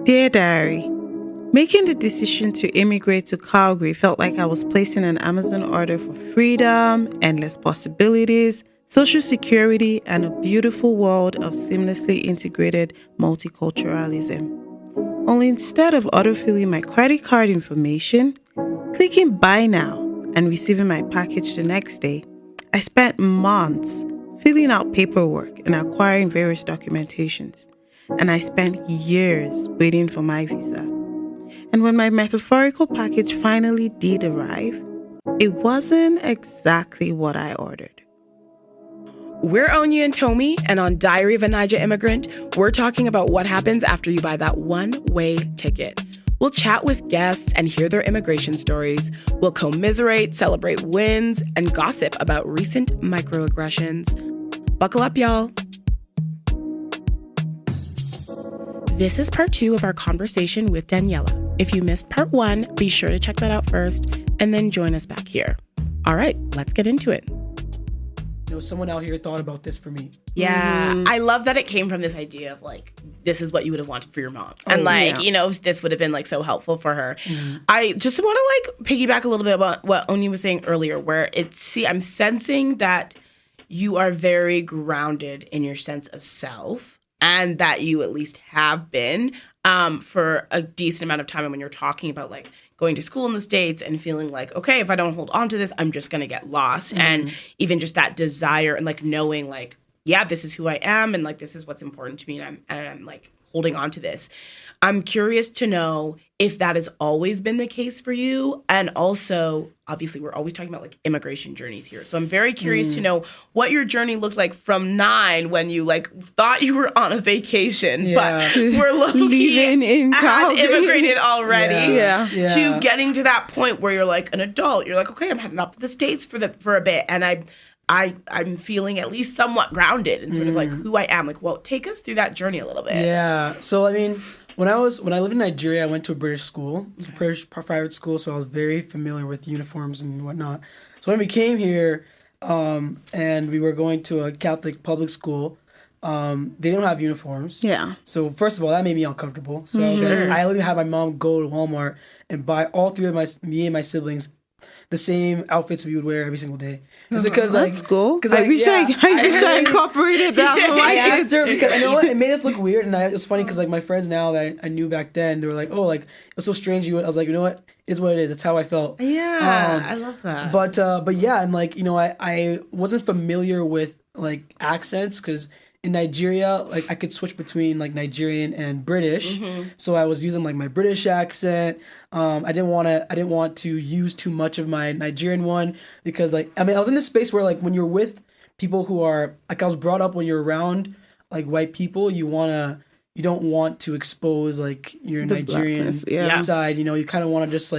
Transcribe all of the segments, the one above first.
Dear Diary, making the decision to immigrate to Calgary felt like I was placing an Amazon order for freedom, endless possibilities, social security, and a beautiful world of seamlessly integrated multiculturalism. Only instead of autofilling my credit card information, clicking buy now, and receiving my package the next day, I spent months filling out paperwork and acquiring various documentations. And I spent years waiting for my visa. And when my metaphorical package finally did arrive, it wasn't exactly what I ordered. We're Onya and Tomi, and on Diary of a Naija Immigrant, we're talking about what happens after you buy that one-way ticket. We'll chat with guests and hear their immigration stories. We'll commiserate, celebrate wins, and gossip about recent microaggressions. Buckle up, y'all. This is part 2 of our conversation with Daniella. If you missed part 1, be sure to check that out first and then join us back here. All right, let's get into it. Someone out here thought about this for me. Yeah, I love that it came from this idea of this is what you would have wanted for your mom. And this would have been so helpful for her. I just want to piggyback a little bit about what Oni was saying earlier, where I'm sensing that you are very grounded in your sense of self. And that you at least have been for a decent amount of time. And when you're talking about going to school in the States and feeling okay, if I don't hold on to this, I'm just going to get lost. And even just that desire and knowing this is who I am and this is what's important to me. And I'm holding on to this. I'm curious to know if that has always been the case for you. And also, obviously, we're always talking about immigration journeys here. So I'm very curious to know what your journey looked like from 9 when you thought you were on a vacation, but were living in Calgary, immigrated already, to getting to that point where you're an adult. You're okay, I'm heading up to the States for a bit, and I'm feeling at least somewhat grounded and sort of who I am. Take us through that journey a little bit. Yeah. So when I lived in Nigeria, I went to a British school. It's a British private school, so I was very familiar with uniforms and whatnot. So when we came here, and we were going to a Catholic public school, they didn't have uniforms. Yeah. So first of all, that made me uncomfortable. So I was I literally had my mom go to Walmart and buy all 3 of me and my siblings the same outfits we would wear every single day. It's because that's cool. Because I wish I incorporated that. I asked her because you know what, it made us look weird, and it's funny because my friends now that I knew back then, they were it was so strange. I was you know what, it's what it is. It's how I felt. Yeah, I love that. But yeah, and I wasn't familiar with accents because in Nigeria, I could switch between Nigerian and British, so I was using my British accent. I didn't want to use too much of my Nigerian one because I was in this space where when you're with people who are I was brought up when you're around white people, you don't want to expose your the Nigerian side. You kind of want to just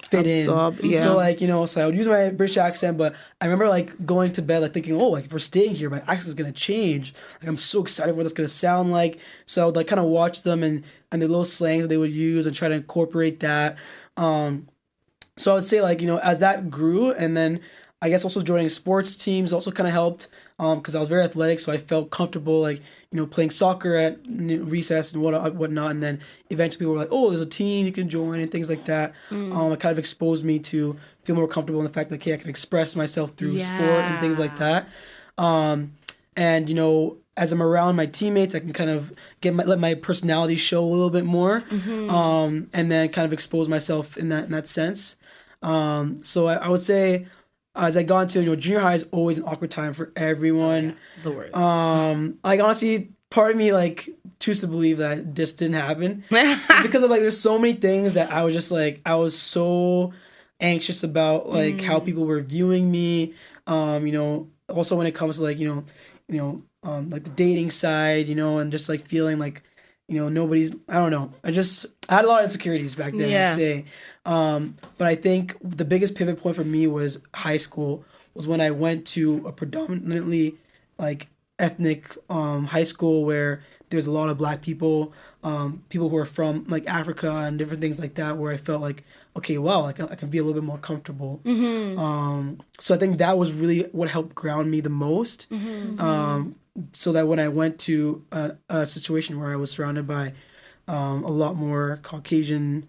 fit absorb, in. So so I would use my British accent, but I remember going to bed thinking, if we're staying here, my accent is gonna change. I'm so excited for what it's gonna sound like. So I would kind of watch them and the little slangs that they would use and try to incorporate that. So I would say as that grew, and then I guess also joining sports teams also kind of helped because I was very athletic, so I felt comfortable playing soccer at recess and whatnot. And then eventually people were oh, there's a team you can join and things like that. It kind of exposed me to feel more comfortable in the fact that I can express myself through sport and things like that. And as I'm around my teammates, I can kind of let my personality show a little bit more, and then kind of expose myself in that sense. So I would say, as I got into junior high is always an awkward time for everyone. The worst. Honestly, part of me choose to believe that this didn't happen because of there's so many things that I was just I was so anxious about how people were viewing me. Also when it comes to the dating side, and just feeling nobody's, I don't know. I had a lot of insecurities back then, I'd say. But I think the biggest pivot point for me was high school, was when I went to a predominantly ethnic high school where there's a lot of Black people, people who are from Africa and different things like that, where I felt okay, wow, I can be a little bit more comfortable. So I think that was really what helped ground me the most. So that when I went to a situation where I was surrounded by a lot more Caucasian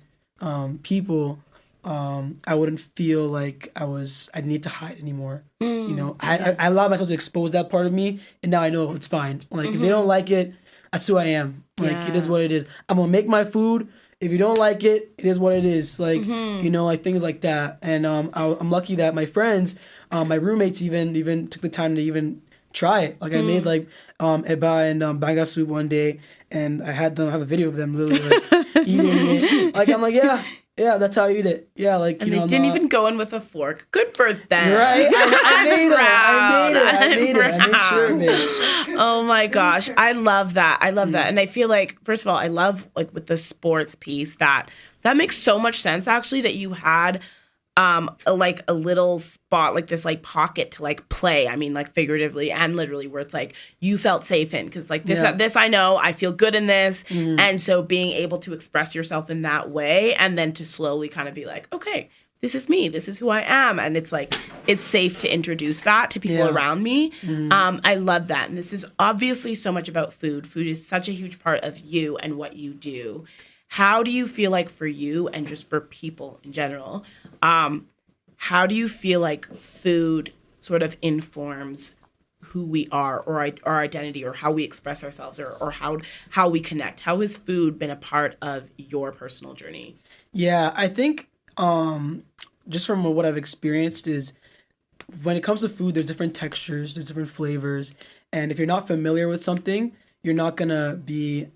people, I wouldn't feel like I need to hide anymore. You know, I allowed myself to expose that part of me, and now I know it's fine. Like if they don't like it, that's who I am. Like it is what it is. I'm gonna make my food. If you don't like it, it is what it is. Like you know, like things like that. And I'm lucky that my friends, my roommates even took the time to even try it. Like I made like eba and banga soup one day, and I had them have a video of them literally like eating it. Like I'm like, yeah, that's how I eat it. Yeah, like and you know, they didn't even go in with a fork. Good for them. Right? I made it. I made sure of it. Oh my gosh, I love that. And I feel like, first of all, I love like with the sports piece that makes so much sense actually that you had like a little spot, like this like pocket to like play. I mean, like figuratively and literally, where it's like you felt safe in, because like this I know, I feel good in this, and so being able to express yourself in that way, and then to slowly kind of be like, okay, this is me, this is who I am, and it's like it's safe to introduce that to people around me. I love that, and this is obviously so much about food. Food is such a huge part of you and what you do. How do you feel like for you and just for people in general, how do you feel like food sort of informs who we are, or our identity, or how we express ourselves, or how we connect? How has food been a part of your personal journey? Yeah, I think just from what I've experienced is when it comes to food, there's different textures, there's different flavors. And if you're not familiar with something, you're not going to be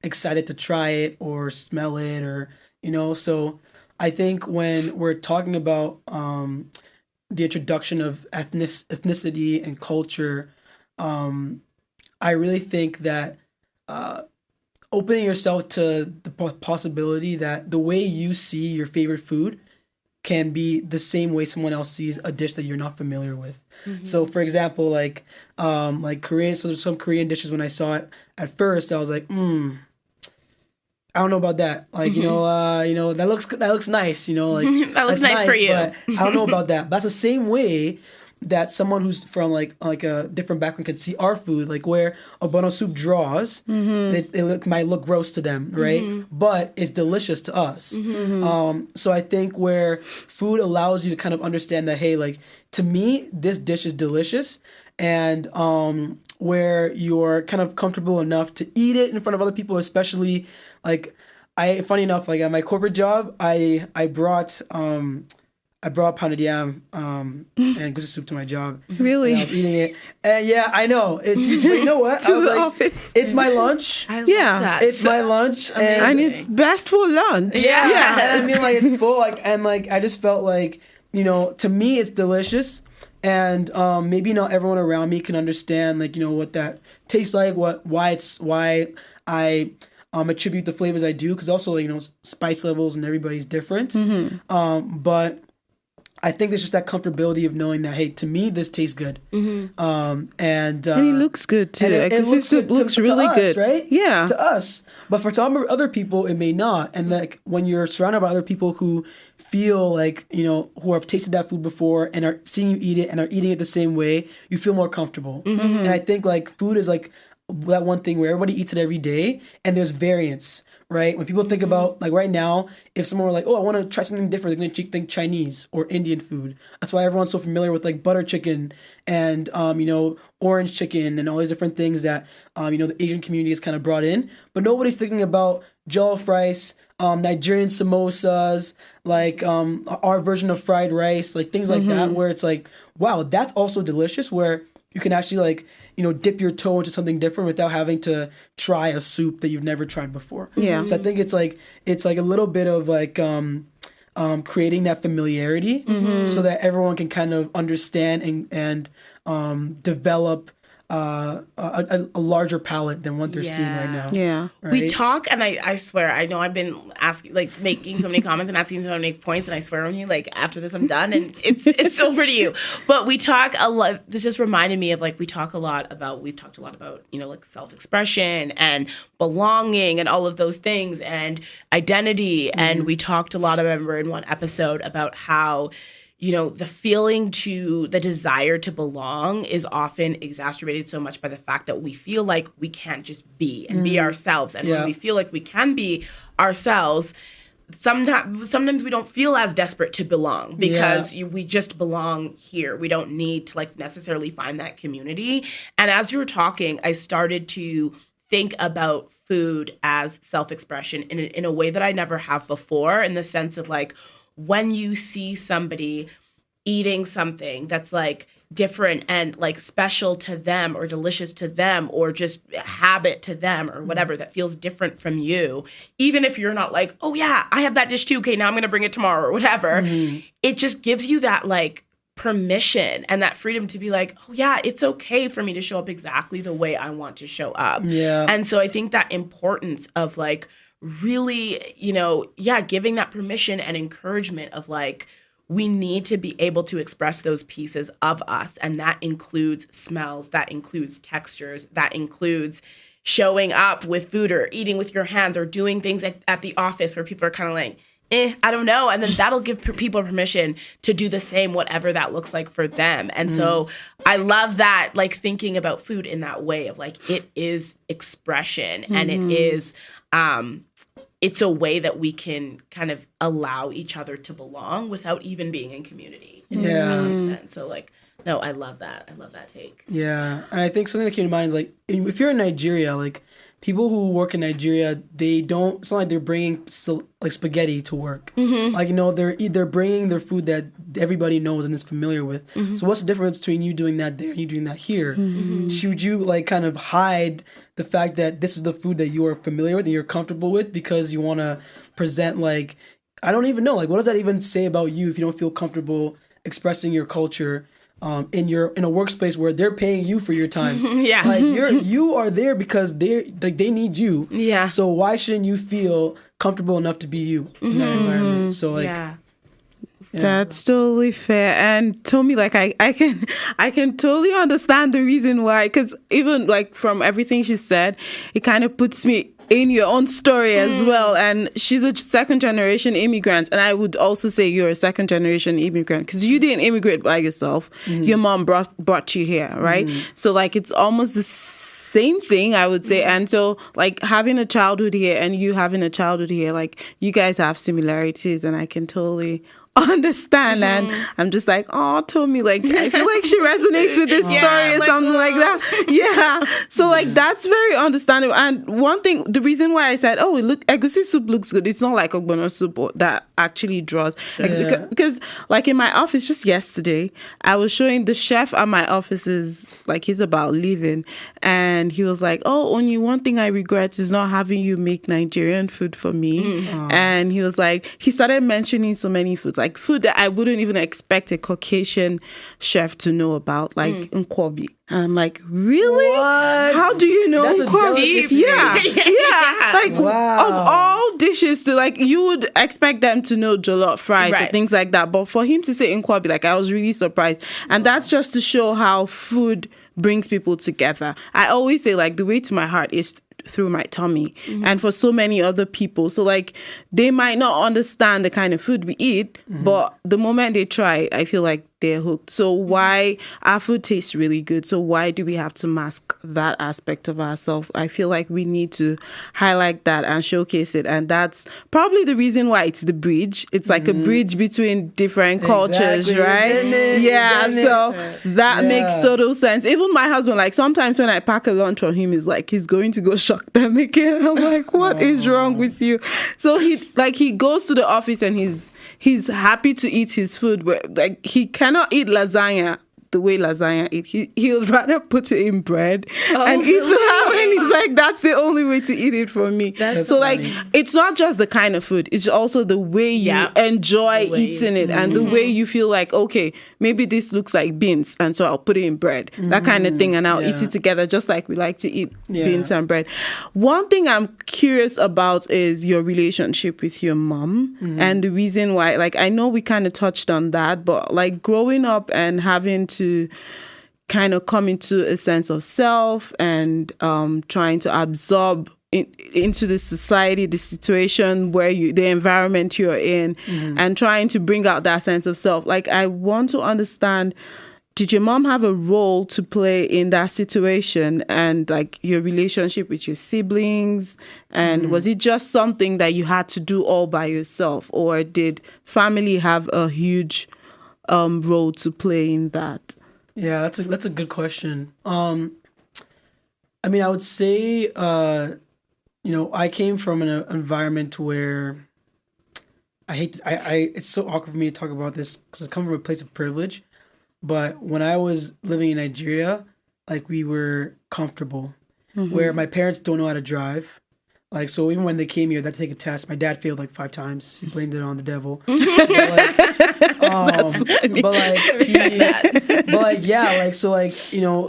excited to try it or smell it, or you know. So I think when we're talking about the introduction of ethnicity and culture, I really think that opening yourself to the possibility that the way you see your favorite food can be the same way someone else sees a dish that you're not familiar with. So for example, like Korean, so there's some Korean dishes, when I saw it at first, I was like, I don't know about that. Like, you know, that looks nice, you know, like that looks nice for you. But I don't know about that. But that's the same way that someone who's from like a different background could see our food, like where a bono soup draws, it might look gross to them, right? But it's delicious to us. So I think where food allows you to kind of understand that, hey, like to me, this dish is delicious, and where you're kind of comfortable enough to eat it in front of other people, especially like funny enough, like at my corporate job, I brought pounded yam and goosey soup to my job. Really? And I was eating it. And yeah, I know. But you know what? I was like, office. It's my lunch. I love that. It's my lunch. And it's best for lunch. Yeah. And I mean, like, it's full. Like, and like, I just felt like, you know, to me, it's delicious. And maybe not everyone around me can understand, like, you know, what that tastes like, why I attribute the flavors I do, because also, you know, spice levels and everybody's different. But I think there's just that comfortability of knowing that, hey, to me, this tastes good. And it looks good too. And it looks really us, good, right? Yeah, to us. But for some other people, it may not. And like when you're surrounded by other people who feel like, you know, who have tasted that food before and are seeing you eat it and are eating it the same way, you feel more comfortable. And I think like food is like that one thing where everybody eats it every day, and there's variance, right? When people think about, like right now, if someone were like, oh, I want to try something different, they're going to think Chinese or Indian food. That's why everyone's so familiar with like butter chicken and, you know, orange chicken and all these different things that, you know, the Asian community has kind of brought in. But nobody's thinking about jollof rice, Nigerian samosas, like our version of fried rice, like things like that, where it's like, wow, that's also delicious, where you can actually like, you know, dip your toe into something different without having to try a soup that you've never tried before. Yeah. So I think it's like a little bit of like creating that familiarity so that everyone can kind of understand and develop a larger palette than what they're seeing right now. Yeah. Right? We talk, and I swear, I know I've been asking, like, making so many comments and asking so many points, and I swear on you, like, after this I'm done, and it's over to you. But we talk a lot. This just reminded me of, like, we've talked a lot about, you know, like, self-expression and belonging and all of those things and identity. And we talked a lot, I remember in one episode, about how the feeling the desire to belong is often exacerbated so much by the fact that we feel like we can't just be and be ourselves. And when we feel like we can be ourselves, sometimes we don't feel as desperate to belong because we just belong here. We don't need to like necessarily find that community. And as you were talking, I started to think about food as self-expression in a way that I never have before, in the sense of like, when you see somebody eating something that's like different and like special to them or delicious to them or just a habit to them or whatever that feels different from you, even if you're not like, oh yeah, I have that dish too, okay, now I'm gonna bring it tomorrow or whatever, it just gives you that like permission and that freedom to be like, oh yeah, it's okay for me to show up exactly the way I want to show up. And so I think that importance of like really, giving that permission and encouragement of like, we need to be able to express those pieces of us. And that includes smells, that includes textures, that includes showing up with food or eating with your hands or doing things at the office where people are kind of like, I don't know. And then that'll give people permission to do the same, whatever that looks like for them. And so I love that, like thinking about food in that way of like, it is expression and it is, it's a way that we can kind of allow each other to belong without even being in community. Yeah. That makes sense. So like, no, I love that. I love that take. Yeah. And I think something that came to mind is like, if you're in Nigeria, like people who work in Nigeria, it's not like they're bringing like spaghetti to work. Like, they're bringing their food that everybody knows and is familiar with. So what's the difference between you doing that there and you doing that here? Should you like kind of hide the fact that this is the food that you are familiar with and you're comfortable with because you want to present like, I don't even know, like what does that even say about you if you don't feel comfortable expressing your culture in a workspace where they're paying you for your time? Like you are there because they need you. So why shouldn't you feel comfortable enough to be you in that environment? So like that's totally fair. And Tommy, like I can totally understand the reason why, because even like from everything she said, it kind of puts me in your own story as well. And she's a second generation immigrant, and I would also say you're a second generation immigrant because you didn't immigrate by yourself. Your mom brought you here, right? So like it's almost the same thing, I would say. And so like having a childhood here and you having a childhood here, like you guys have similarities, and I can totally understand. And I'm just like, oh, Tommy, like I feel like she resonates with this story or something like that. So like that's very understandable. And one thing, the reason why I said, oh, look, egusi soup looks good, it's not like ogbono soup that actually draws. Because like in my office just yesterday, I was showing the chef at my office like he's about leaving, and he was like, oh, only one thing I regret is not having you make Nigerian food for me. And he was like, he started mentioning so many foods, like food that I wouldn't even expect a Caucasian chef to know about, like nkwobi. And I'm like, really? What? How do you know nkwobi? Like of all dishes, to like you would expect them to know jollof rice and things like that, but for him to say nkwobi, like I was really surprised. And that's just to show how food brings people together. I always say like the way to my heart is through my tummy, and for so many other people. So like they might not understand the kind of food we eat, but the moment they try it, I feel like they're hooked. So why our food tastes really good, so why do we have to mask that aspect of ourselves? I feel like we need to highlight that and showcase it. And that's probably the reason why it's the bridge. It's like a bridge between different cultures, right? So that makes total sense. Even my husband, like sometimes when I pack a lunch for him, he's like, he's going to go shock them again. I'm like, what is wrong with you? So he goes to the office and he's happy to eat his food, but like he cannot eat lasagna the way lasagna eat. He'll rather put it in bread and eat it. And he's like, that's the only way to eat it for me. That's so funny. Like it's not just the kind of food, it's also the way you enjoy eating it, and the way you feel like, okay, maybe this looks like beans, and so I'll put it in bread, that kind of thing, and I'll eat it together just like we like to eat beans and bread. One thing I'm curious about is your relationship with your mom, and the reason why, like I know we kind of touched on that, but like growing up and having to kind of come into a sense of self and trying to absorb into the society, the situation where the environment you're in, and trying to bring out that sense of self. Like, I want to understand, did your mom have a role to play in that situation, and like your relationship with your siblings? And was it just something that you had to do all by yourself, or did family have a huge role to play in that? Yeah, that's a good question. I mean, I would say, I came from an environment where it's so awkward for me to talk about this because I come from a place of privilege. But when I was living in Nigeria, like, we were comfortable, where my parents don't know how to drive. Like, so even when they came here, they had to take a test. My dad failed like 5 times. He blamed it on the devil.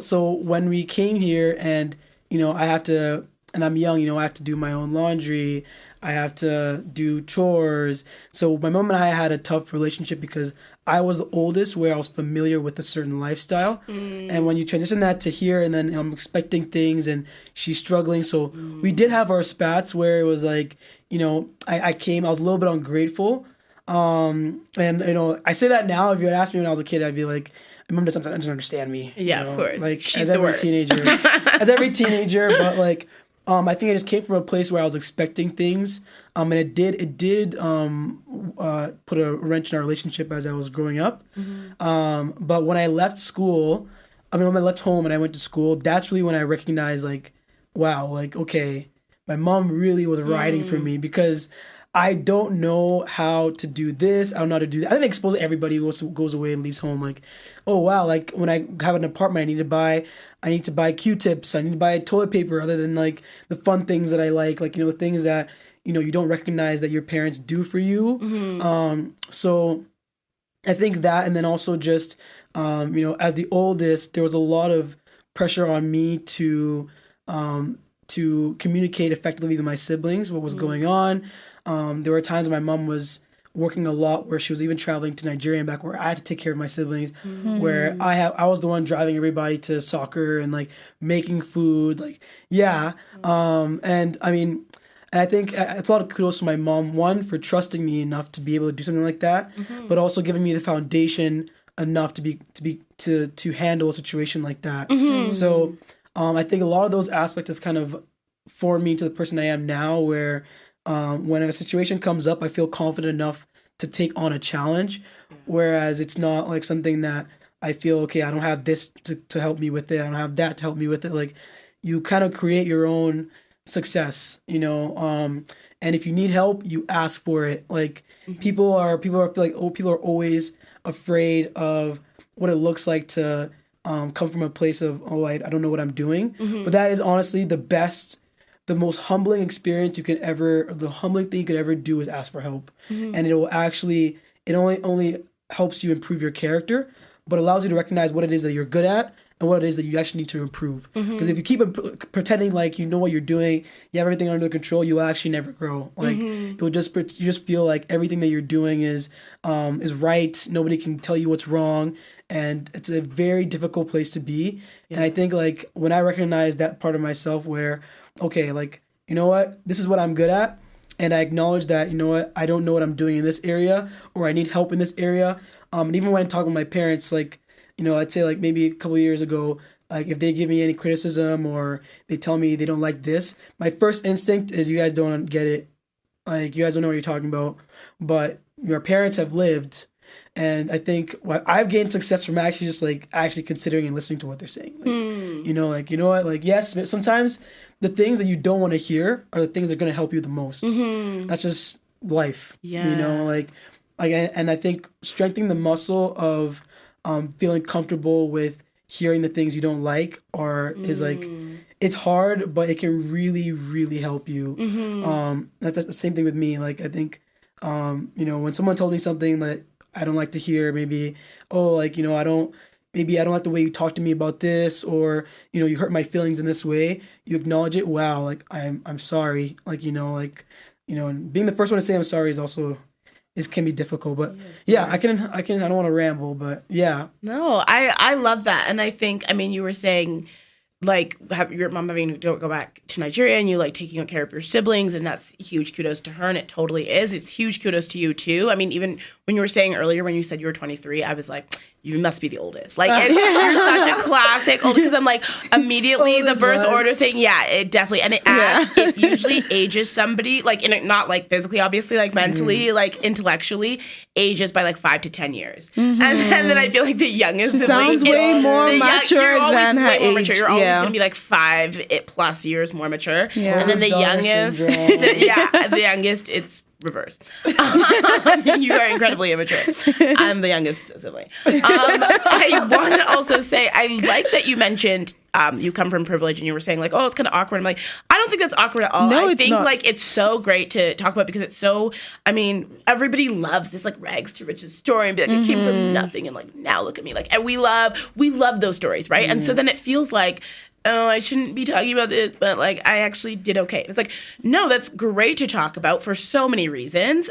So when we came here, and I'm young, I have to do my own laundry. I have to do chores. So my mom and I had a tough relationship because I was the oldest, where I was familiar with a certain lifestyle. And when you transition that to here, and then I'm expecting things and she's struggling. So we did have our spats where it was like, I was a little bit ungrateful. And I say that now. If you had asked me when I was a kid, I'd be like, my mom doesn't understand me. Yeah, of course. Like, she's as every teenager, but like, I think I just came from a place where I was expecting things, and it did put a wrench in our relationship as I was growing up. But when I left school, when I left home and I went to school, that's really when I recognized, like, wow, like, okay, my mom really was riding for me, because I don't know how to do this. I don't know how to do that. I think exposed to everybody who goes away and leaves home, like, oh wow, like, when I have an apartment, I need to buy Q-tips. I need to buy toilet paper, other than like the fun things that I like, the things that, you don't recognize that your parents do for you. So I think that, and then also just, as the oldest, there was a lot of pressure on me to communicate effectively to my siblings what was going on. There were times when my mom was working a lot, where she was even traveling to Nigeria and back, where I had to take care of my siblings, where I was the one driving everybody to soccer and like making food, like, yeah. And I mean, I think it's a lot of kudos to my mom, one, for trusting me enough to be able to do something like that, but also giving me the foundation enough to handle a situation like that. So I think a lot of those aspects have kind of formed me into the person I am now, where when a situation comes up, I feel confident enough to take on a challenge, whereas it's not like something that I feel, okay, I don't have this to help me with it, I don't have that to help me with it. Like, you kind of create your own success, and if you need help, you ask for it. Like, people are always afraid of what it looks like to come from a place of, I don't know what I'm doing. But that is honestly the most humbling experience the humbling thing you could ever do is ask for help. And it only helps you improve your character, but allows you to recognize what it is that you're good at and what it is that you actually need to improve. Because if you keep pretending like you know what you're doing, you have everything under control, you'll actually never grow. Like, you just feel like everything that you're doing is right. Nobody can tell you what's wrong, and it's a very difficult place to be. And I think, like, when I recognize that part of myself where, okay, like, you know what, this is what I'm good at, and I acknowledge that, you know what, I don't know what I'm doing in this area, or I need help in this area. And even when I talk with my parents, like, I'd say, like, maybe a couple of years ago, like, if they give me any criticism or they tell me they don't like this, my first instinct is, you guys don't get it. Like, you guys don't know what you're talking about. But your parents have lived, and I think I've gained success from actually considering and listening to what they're saying. Like, you know what, like, yes, sometimes the things that you don't want to hear are the things that are going to help you the most. That's just life. And I think strengthening the muscle of feeling comfortable with hearing the things you don't like is like, it's hard, but it can really, really help you. That's the same thing with me. Like, I think, when someone told me something that I don't like to hear, maybe, I don't like the way you talk to me about this, or, you hurt my feelings in this way, you acknowledge it. Wow. Like, I'm sorry. Like, and being the first one to say I'm sorry is also, it can be difficult, but yeah, I don't want to ramble, but yeah. No, I love that. And I think, you were saying, like have your mom having to go back to Nigeria and you like taking care of your siblings, and that's huge kudos to her, and it totally is. It's huge kudos to you too. I mean, even when you were saying earlier when you said you were 23, I was like, you must be the oldest. Like you're such a classic old, because I'm like immediately the birth order thing. Yeah, it definitely, and it usually ages somebody like not like physically, obviously, like mentally, like intellectually, ages by like 5 to 10 years. And then I feel like the youngest sounds way more mature than her age. You're always gonna be like 5+ years more mature. Yeah. And then the youngest, the youngest, it's reverse. You are incredibly immature. I'm the youngest sibling. I want to also say, I like that you mentioned you come from privilege, and you were saying like, oh, it's kind of awkward. I'm like, I don't think that's awkward at all. No, I think like it's so great to talk about, because it's so, I mean, everybody loves this like rags to riches story and be like, it came from nothing, and like now look at me, like, and we love those stories, right? And so then it feels like, oh, I shouldn't be talking about this, but like I actually did okay. It's like, no, that's great to talk about for so many reasons.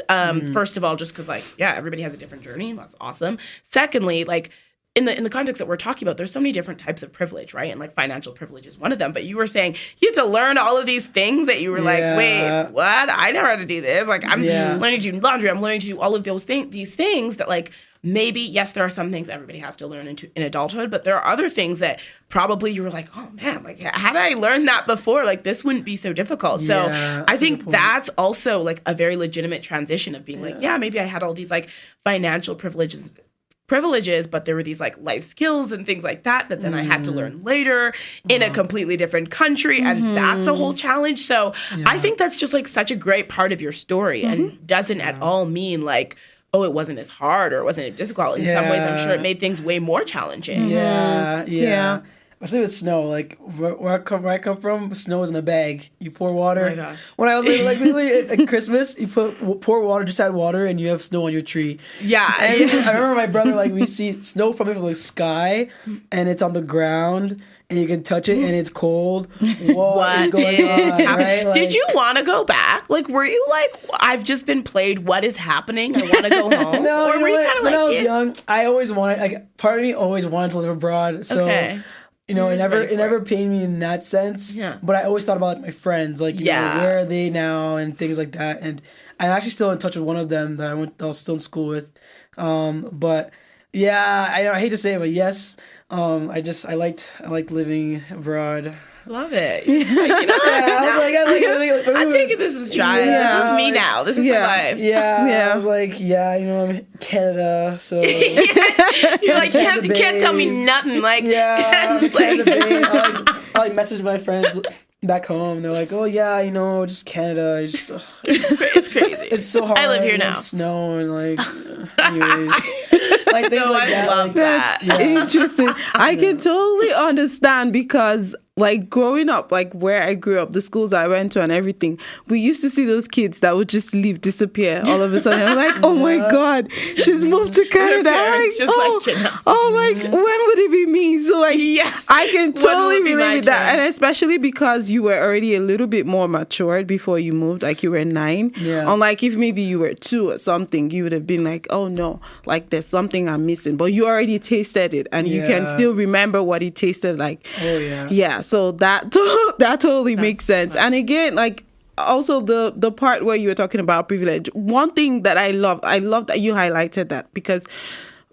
First of all, just because like, yeah, everybody has a different journey, and that's awesome. Secondly, like in the context that we're talking about, there's so many different types of privilege, right? And like financial privilege is one of them. But you were saying you have to learn all of these things that you were like, wait, what? I never had to do this. Like I'm learning to do laundry. I'm learning to do all of these things that like, maybe, yes, there are some things everybody has to learn in adulthood, but there are other things that probably you were like, oh man, like had I learned that before, like this wouldn't be so difficult. So I think that's also like a very legitimate transition of being like, yeah, maybe I had all these like financial privileges, but there were these like life skills and things like that then I had to learn later in a completely different country, and that's a whole challenge. So I think that's just like such a great part of your story, and doesn't at all mean like, oh, it wasn't as hard or it wasn't as difficult. In some ways, I'm sure it made things way more challenging. Yeah. Especially with snow, like where I come from, snow is in a bag. You pour water. Oh my gosh. When I was like really at Christmas, you pour water, just add water, and you have snow on your tree. Yeah. I remember my brother, like we see snow from the sky, and it's on the ground, and you can touch it, and it's cold. What is going on? Right? Like, did you want to go back? Like, were you like, I've just been played. What is happening? I want to go home. No, or were you kind of like, when I was young, I always wanted, like, part of me always wanted to live abroad. So. You know, it never pained me in that sense. Yeah. But I always thought about like, my friends, like, you know, where are they now and things like that. And I'm actually still in touch with one of them that I was still in school with. But yeah, I hate to say it, but yes, I liked living abroad. Love it. You're just like, you know, I'm taking this in stride. Yeah, this is me now. This is my life. Yeah. I was like, you know, I'm in Canada, so you're like, can't tell me nothing. Like, I like message my friends back home. They're like, oh yeah, you know, just Canada. It's crazy. It's so hard. I live here now. Snow and like, anyways. Like things like that. I love that. Interesting. I can totally understand, because like growing up, like where I grew up, the schools I went to and everything, we used to see those kids that would just disappear all of a sudden. I'm like, oh my God, she's moved to Canada. Like, when would it be me? So like, I can totally relate with that. And especially because you were already a little bit more matured before you moved, like you were 9. Yeah. Unlike if maybe you were 2 or something, you would have been like, oh no, like there's something I'm missing. But you already tasted it, and you can still remember what it tasted like. Oh yeah. Yeah. So that totally makes sense. And again, like also the part where you were talking about privilege, one thing that I love that you highlighted that, because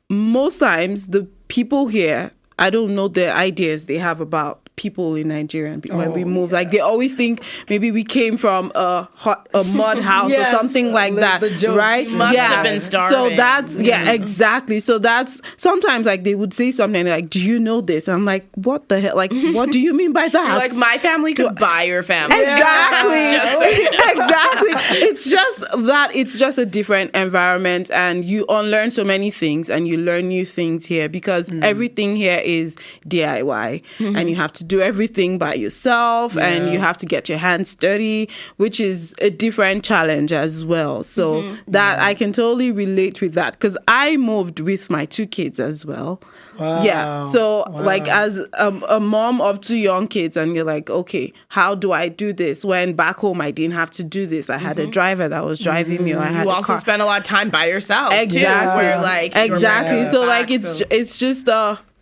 most times the people here, I don't know the ideas they have about people in Nigeria when we move. Like they always think maybe we came from a mud house or something like that, right? Must have been starving. So that's exactly. So that's sometimes like they would say something like, "Do you know this?" I'm like, "What the hell? Like, what do you mean by that?" Like my family could buy your family. Exactly. Exactly. It's just that it's just a different environment, and you unlearn so many things, and you learn new things here because everything here is DIY, and you have to do everything by yourself, and you have to get your hands dirty, which is a different challenge as well. So that I can totally relate with that, because I moved with my 2 kids as well. Wow. Yeah. So like as a mom of 2 young kids, and you're like, okay, how do I do this when back home I didn't have to do this? I had a driver that was driving me, or I had you also spend a lot of time by yourself. Exactly. Where like exactly. So like it's just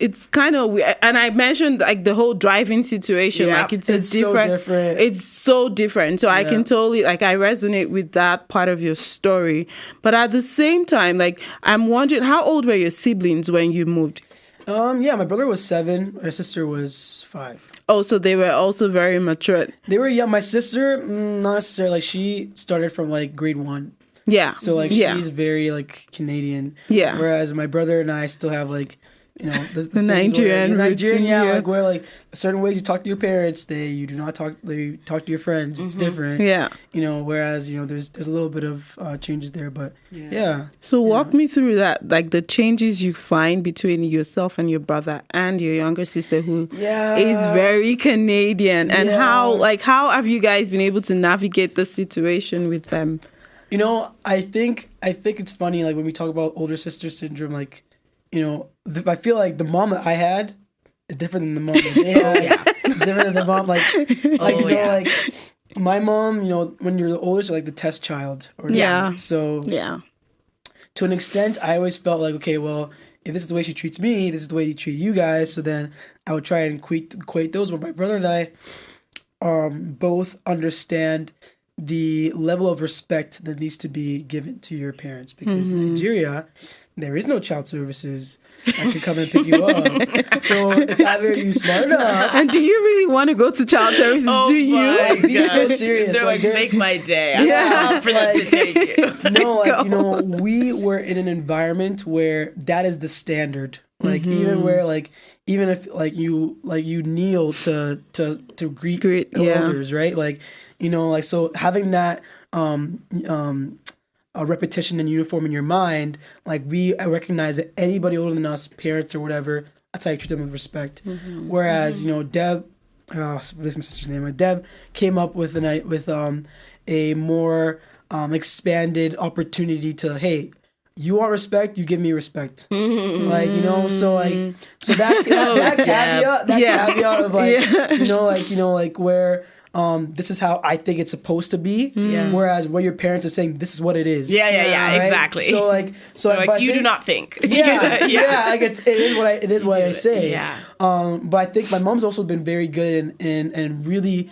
it's kind of weird. And I mentioned like the whole driving situation. Yeah, like it's so different. It's so different. So I can totally I resonate with that part of your story. But at the same time, like I'm wondering, how old were your siblings when you moved? My brother was 7. My sister was 5. Oh, so they were also very mature. They were young. My sister, not necessarily. Like she started from like grade 1. Yeah. So like she's very like Canadian. Yeah. Whereas my brother and I still have like, the Nigerian routine, yeah, like where like certain ways you talk to your parents, you do not talk. They talk to your friends. It's different. Yeah. Whereas there's a little bit of changes there, but yeah. So walk me through that, like the changes you find between yourself and your brother and your younger sister who is very Canadian, and how have you guys been able to navigate the situation with them? I think it's funny, like when we talk about older sister syndrome, like, I feel like the mom that I had is different than the mom that they had. Different than the mom, like like my mom, when you're the oldest, you're like the test child. So to an extent, I always felt like, okay, well, if this is the way she treats me, this is the way she treat you guys. So then I would try and equate those. But my brother and I both understand the level of respect that needs to be given to your parents, because in Nigeria, there is no child services that can come and pick you up. So it's either you smart up. And do you really want to go to child services? Do you? Be so serious. They're like make my day. I'm for them to take you. No, we were in an environment where that is the standard. Like even if you kneel to greet elders, right? Like, so having that a repetition and uniform in your mind, like I recognize that anybody older than us, parents or whatever, that's how you treat them with respect. Whereas Deb, what's my sister's name? Deb came up with a more expanded opportunity to, hey, you want respect, you give me respect. So that caveat of where this is how I think it's supposed to be. Whereas where your parents are saying this is what it is. Right? Exactly. So you do not think. Like it is what I say. But I think my mom's also been very good and really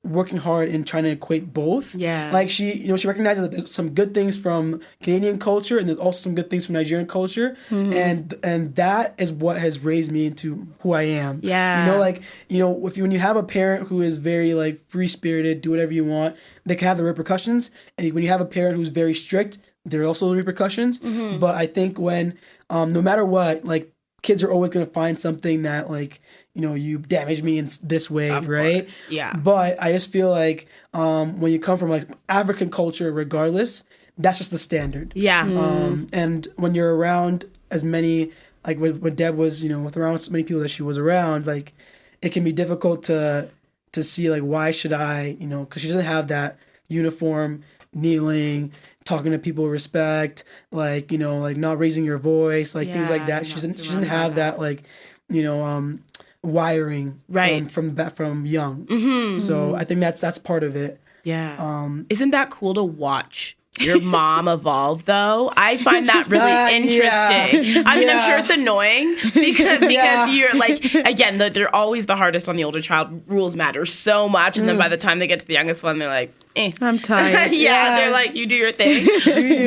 working hard in trying to equate both. Like she recognizes that there's some good things from Canadian culture and there's also some good things from Nigerian culture, and that is what has raised me into who I am. When you have a parent who is very like free spirited, do whatever you want, they can have the repercussions, and when you have a parent who's very strict, there are also the repercussions. But I think when no matter what, like kids are always going to find something that like, you damaged me in this way, right? But I just feel like when you come from like African culture, regardless, that's just the standard. And when you're around as many, like when Deb was, with around so many people that she was around, like it can be difficult to see like, why should I, because she doesn't have that uniform, kneeling, talking to people with respect, like, like not raising your voice, like things like that. She doesn't have that like, wiring from young. So I think that's part of it. Isn't that cool to watch your mom evolve though? I find that really interesting. I mean, I'm sure it's annoying because you're like, again, they're always the hardest on the older child. Rules matter so much, and then by the time they get to the youngest one, they're like, I'm tired. They're like, you do your thing.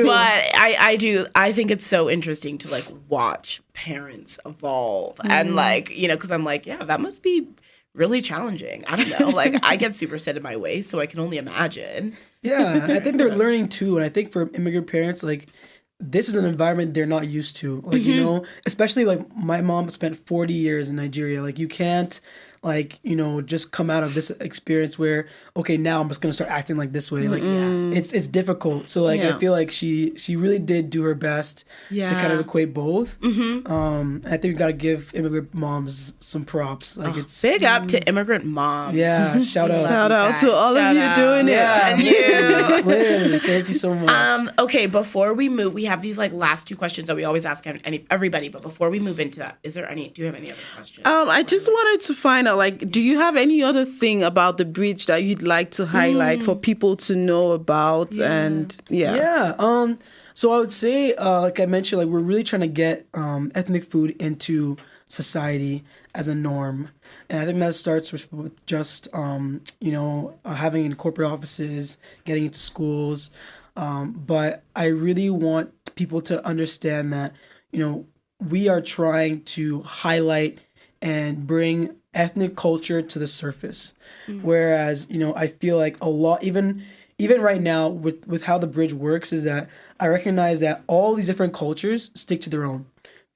But I think it's so interesting to like watch parents evolve and like, because I'm like, that must be really challenging. I don't know. Like I get super set in my ways, so I can only imagine. I think they're learning too. And I think for immigrant parents, like this is an environment they're not used to. Like, especially like my mom spent 40 years in Nigeria. Like you can't like, just come out of this experience where, okay, now I'm just going to start acting like this way. Like it's difficult. So like, I feel like she really did do her best to kind of equate both. I think we got to give immigrant moms some props. Like it's big up to immigrant moms. Shout out. Shout out to all of you doing it. And you. Literally, thank you so much. Okay, before we move, we have these like last 2 questions that we always ask everybody. But before we move into that, do you have any other questions? I just wanted to find out, like, do you have any other thing about the bridge that you'd like to highlight for people to know about? So I would say, like I mentioned, like we're really trying to get ethnic food into society as a norm. And I think that starts with just, having in corporate offices, getting into schools. But I really want people to understand that, we are trying to highlight and bring ethnic culture to the surface. Whereas, I feel like a lot, even right now with how the bridge works, is that I recognize that all these different cultures stick to their own.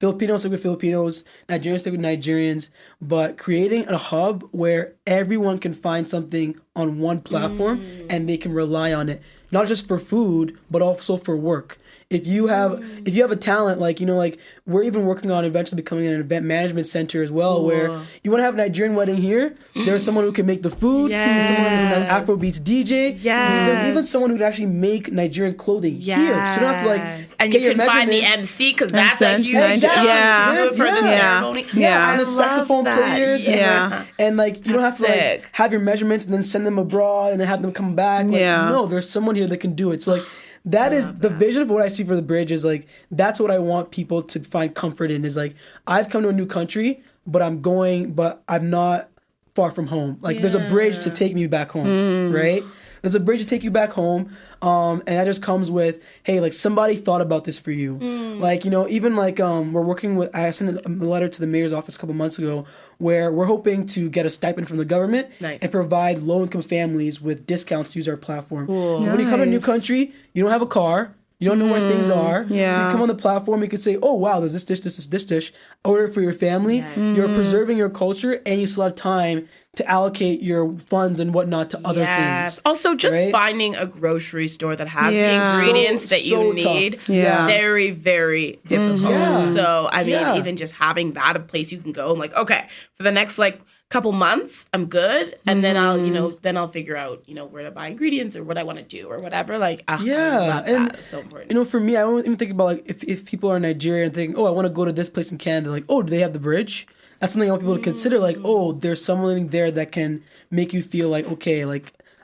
Filipinos stick with Filipinos, Nigerians stick with Nigerians, but creating a hub where everyone can find something on one platform and they can rely on it, not just for food, but also for work. If you have a talent, like we're even working on eventually becoming an event management center as well, where you want to have a Nigerian wedding here, there's someone who can make the food, there's someone who's an Afrobeats DJ, there's even someone who can actually make Nigerian clothing here. So you don't have to and get you your can find the measurements. MC because that's a huge Exactly. for the ceremony. And the saxophone players, and you don't have to have your measurements and then send them abroad and then have them come back. No, there's someone here that can do it. So that is the vision of what I see for the bridge. Is that's what I want people to find comfort in. Is I've come to a new country, but I'm not far from home. There's a bridge to take me back home, right? There's a bridge to take you back home, and that just comes with, hey, somebody thought about this for you. Even we're working with, I sent a letter to the mayor's office a couple months ago where we're hoping to get a stipend from the government and provide low-income families with discounts to use our platform. Cool. So when you come to a new country, you don't have a car, you don't know where things are. So you come on the platform, you could say, oh, wow, there's this dish. Order it for your family. You're preserving your culture, and you still have time to allocate your funds and whatnot to other things. Also, just finding a grocery store that has the ingredients that you need, very, very difficult. So, I mean, even just having that, a place you can go, I'm okay, for the next, couple months, I'm good, and then I'll figure out where to buy ingredients or what I want to do or whatever. I love that. It's so important. For me, I don't even think about if people are in Nigeria and think, oh, I want to go to this place in Canada. Oh, do they have the bridge? That's something I want people to consider. Oh, there's someone there that can make you feel okay,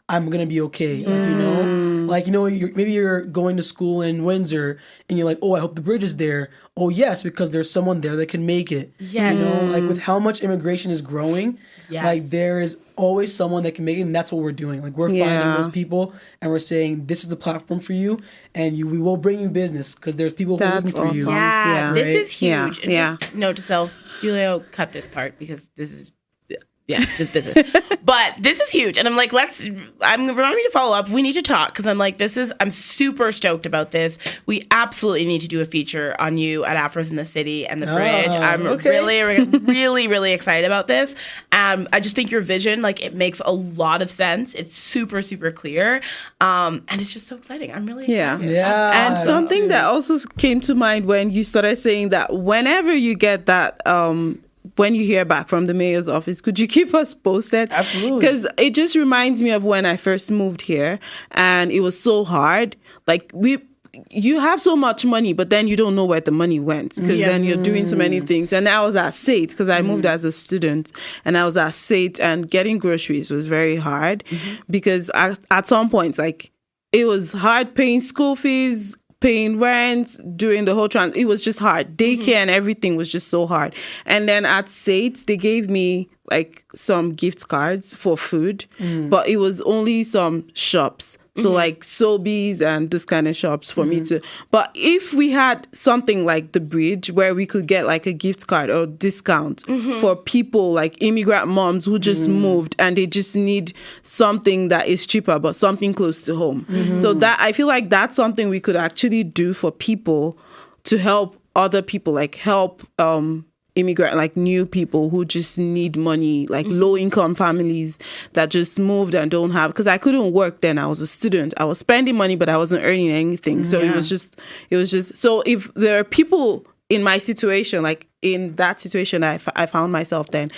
I'm gonna be okay. Maybe you're going to school in Windsor and you're oh, I hope the bridge is there. Oh, yes, because there's someone there that can make it. Yes. With how much immigration is growing, there is always someone that can make it, and that's what we're doing. We're finding those people, and we're saying, this is a platform for you, and we will bring you business, because there's people who are looking for you. Yeah, this is huge. And just note to self, Julio, cut this part, because this is... just business. But this is huge. And I'm I'm reminding me to follow up. We need to talk because I'm super stoked about this. We absolutely need to do a feature on you at Afros in the City and the Bridge. I'm really, really, really excited about this. I just think your vision, it makes a lot of sense. It's super, super clear. And it's just so exciting. I'm really excited. Yeah. And something that also came to mind when you started saying that whenever you get that, when you hear back from the mayor's office, could you keep us posted? Absolutely. Because it just reminds me of when I first moved here and it was so hard. You have so much money, but then you don't know where the money went because then you're doing so many things. And I was at SAIT because I moved as a student and I was at SAIT, and getting groceries was very hard because at some points, it was hard paying school fees, paying rent, doing the whole it was just hard. Daycare and everything was just so hard. And then at SAIT, they gave me some gift cards for food, but it was only some shops. So Sobeys and those kind of shops for me to. But if we had something like the Bridge where we could get a gift card or discount for people immigrant moms who just moved and they just need something that is cheaper but something close to home. So that I feel that's something we could actually do for people to help other people, help immigrant, new people who just need money, low income families that just moved and don't have, because I couldn't work then. I was a student. I was spending money, but I wasn't earning anything. So it was just, so if there are people in my situation, in that situation I found myself then,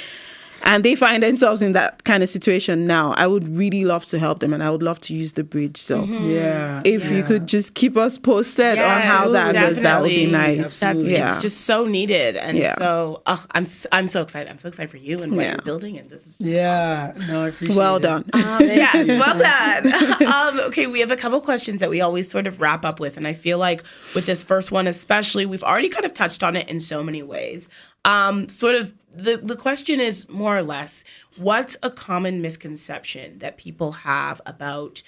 and they find themselves in that kind of situation now, I would really love to help them, and I would love to use the Bridge. So if you could just keep us posted on how that goes, that would be nice. It's just so needed, and so I'm so excited. I'm so excited for you and what you're building, and this is just awesome. No, I appreciate well it. done. Yes, well done. Okay, we have a couple questions that we always sort of wrap up with, and I feel with this first one especially, we've already kind of touched on it in so many ways. sort of the question is more or less, what's a common misconception that people have about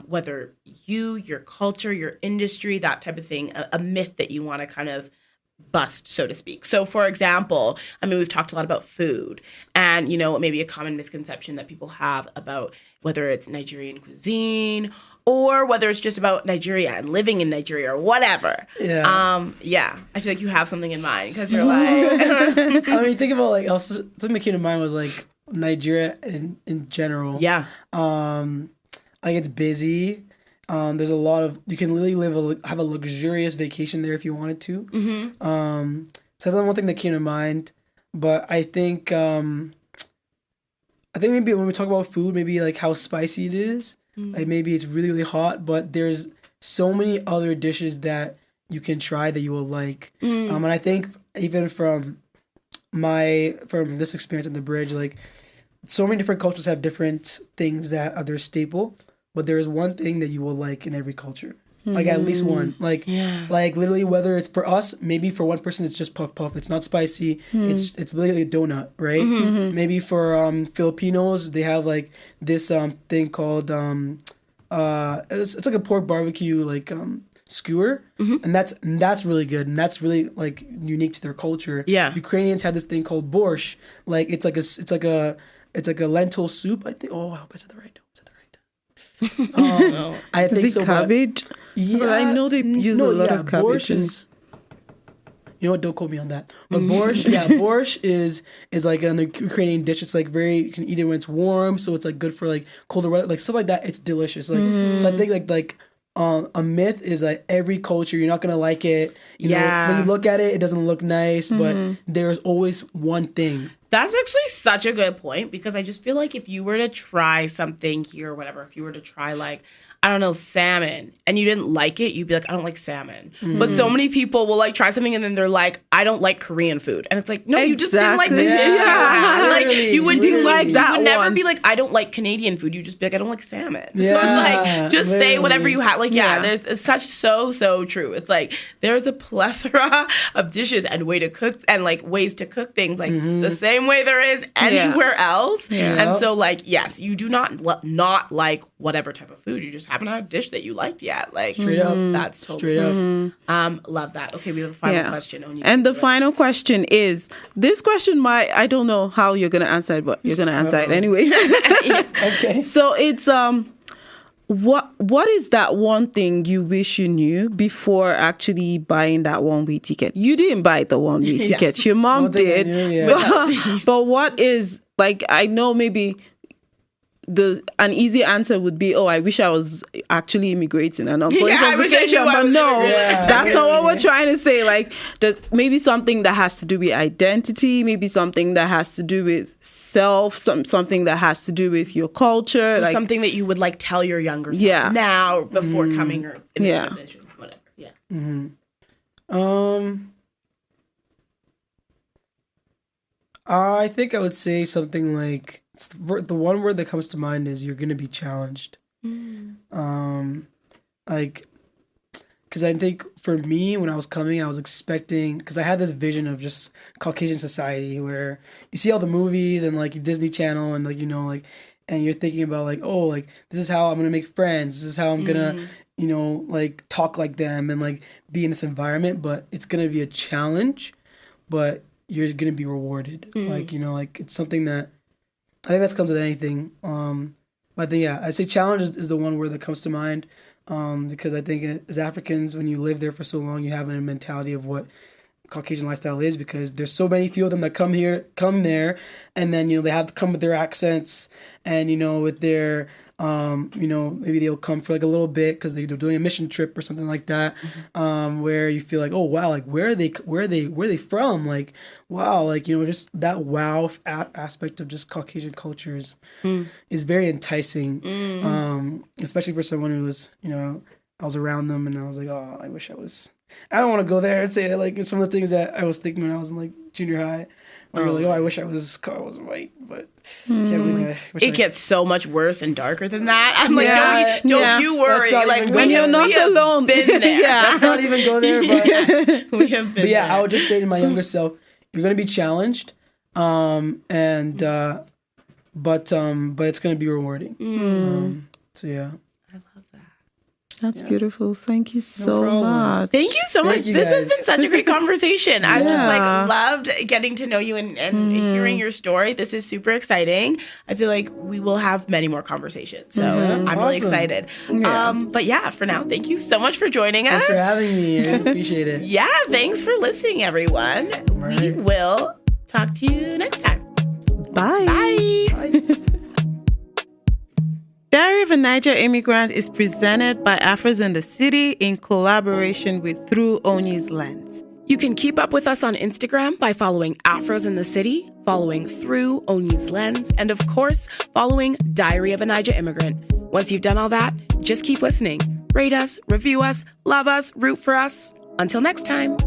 whether your culture, your industry, that type of thing, a myth that you want to kind of bust, so to speak. So, for example, I mean, we've talked a lot about food and, maybe a common misconception that people have about whether it's Nigerian cuisine or whether it's just about Nigeria and living in Nigeria or whatever. Yeah. I feel like you have something in mind because you're like... I mean, think about something that came to mind was like Nigeria in general. Yeah. Like it's busy. There's a lot of, you can literally have a luxurious vacation there if you wanted to. So that's one thing that came to mind. But I think maybe when we talk about food, maybe like how spicy it is. Like maybe it's really, really hot, but there's so many other dishes that you can try that you will like. And I think even from this experience at the Bridge, like so many different cultures have different things that are their staple. But there is one thing that you will like in every culture. Like at least one. Like literally whether it's for us, maybe for one person it's just puff puff. It's not spicy. It's literally a donut, right? Maybe for Filipinos, they have like this thing called it's like a pork barbecue like skewer. And that's really good. And that's really like unique to their culture. Yeah. Ukrainians have this thing called borscht. Like it's like a lentil soup, I think. Oh, I hope I said the right. I think so. Cabbage? Yeah, I know they use a lot of cabbage. Borscht is, you know what? Don't quote me on that. But borscht is like a Ukrainian dish. It's like you can eat it when it's warm, so it's like good for like colder weather, like stuff like that. It's delicious. Like so, I think like a myth is like every culture you're not gonna like it. You know, when you look at it, it doesn't look nice, but there's always one thing. That's actually such a good point because I just feel like if you were to try something here or whatever, if you were to try like, I don't know, salmon, and you didn't like it, you'd be like, I don't like salmon. But so many people will like try something and then they're like, I don't like Korean food. And it's like, no, you just didn't like the dish. Like you would never be like, I don't like Canadian food. You just be like, I don't like salmon. So it's like, just say whatever you have. Like, it's such so true. It's like, there's a plethora of dishes and ways to cook things like the same way there is anywhere else. And so like, yes, you do not like whatever type of food. You just haven't had a dish that you liked yet. Like straight up. That's totally love that. Okay, we have a final question. And the final question is, this question I don't know how you're gonna answer it, but you're gonna answer it anyway. Okay. So it's what is that one thing you wish you knew before actually buying that one-way ticket? You didn't buy the one-way ticket. Your mom did. But what is, like, I know maybe an easy answer would be, I wish I was actually immigrating and not going for vacation. But no, that's not what we're trying to say. Like, maybe something that has to do with identity, maybe something that has to do with self, something that has to do with your culture, or like something that you would like tell your younger self now before coming or in the transition, whatever. I think I would say something like, the one word that comes to mind is you're going to be challenged. Like, because I think for me, when I was coming, I was expecting, because I had this vision of just Caucasian society where you see all the movies and like Disney Channel and like, you know, like, and you're thinking about like, oh, like this is how I'm going to make friends. This is how I'm going to, you know, like talk like them and like be in this environment, but it's going to be a challenge, but you're going to be rewarded. Like, you know, like it's something that, I think that comes with anything. But I think, I'd say challenge is the one word that comes to mind. Because I think as Africans, when you live there for so long, you have a mentality of what Caucasian lifestyle is, because there's so few of them that come there, and then, you know, they have to come with their accents and, you know, with their, you know, maybe they'll come for like a little bit because they're doing a mission trip or something like that, where you feel like, oh wow, like where are they from? Like, wow, like, you know, just that wow aspect of just Caucasian cultures is very enticing, especially for someone who was, you know, I was around them and I was like, oh, I wish I was. I don't want to go there and say like some of the things that I was thinking when I was in like junior high. Where you're like, oh, I wish I was white, but can't believe it gets so much worse and darker than that. I'm like, don't you worry. Like, when you're not alone, been there. Let's not even go there. But we have been. But I would just say to my younger self, you're going to be challenged, but it's going to be rewarding. So yeah. That's beautiful. Thank you so much. Thank you so much. This has been such a great conversation. I've just loved getting to know you and hearing your story. This is super exciting. I feel like we will have many more conversations. So I'm really excited. Yeah. But yeah, for now, thank you so much for joining us. Thanks for having me. I appreciate it. Yeah, thanks for listening, everyone. Right. We will talk to you next time. Bye. Bye. Diary of a Naija Immigrant is presented by Afros in the City in collaboration with Through Onyi's Lens. You can keep up with us on Instagram by following Afros in the City, following Through Onyi's Lens, and of course, following Diary of a Naija Immigrant. Once you've done all that, just keep listening. Rate us, review us, love us, root for us. Until next time.